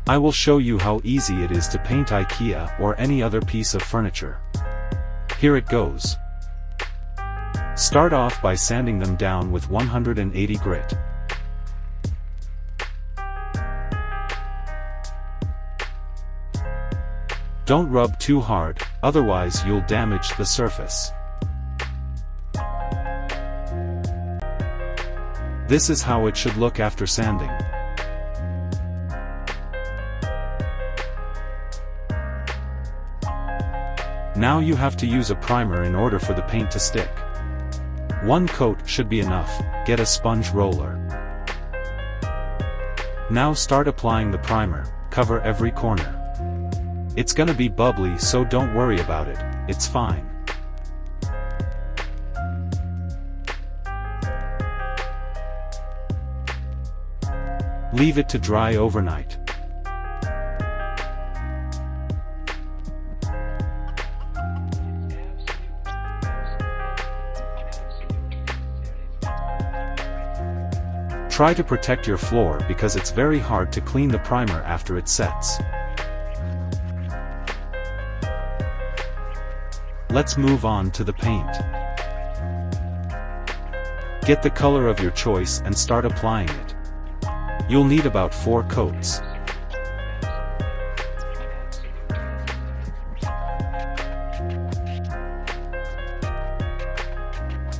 I will show you how easy it is to paint IKEA or any other piece of furniture. Here it goes. Start off by sanding them down with 180 grit. Don't rub too hard, otherwise you'll damage the surface. This is how it should look after sanding. Now you have to use a primer in order for the paint to stick. One coat should be enough. Get a sponge roller. Now start applying the primer, cover every corner. It's gonna be bubbly, so don't worry about it, it's fine. Leave it to dry overnight. Try to protect your floor because it's very hard to clean the primer after it sets. Let's move on to the paint. Get the color of your choice and start applying it. You'll need about 4 coats.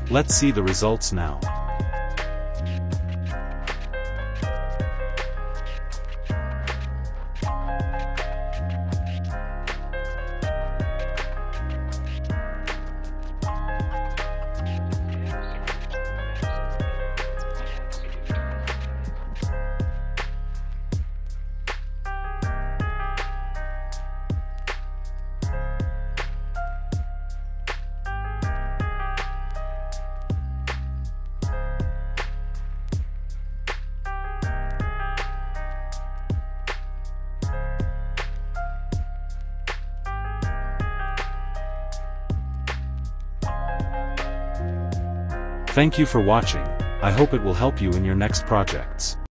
Let's see the results now. Thank you for watching. I hope it will help you in your next projects.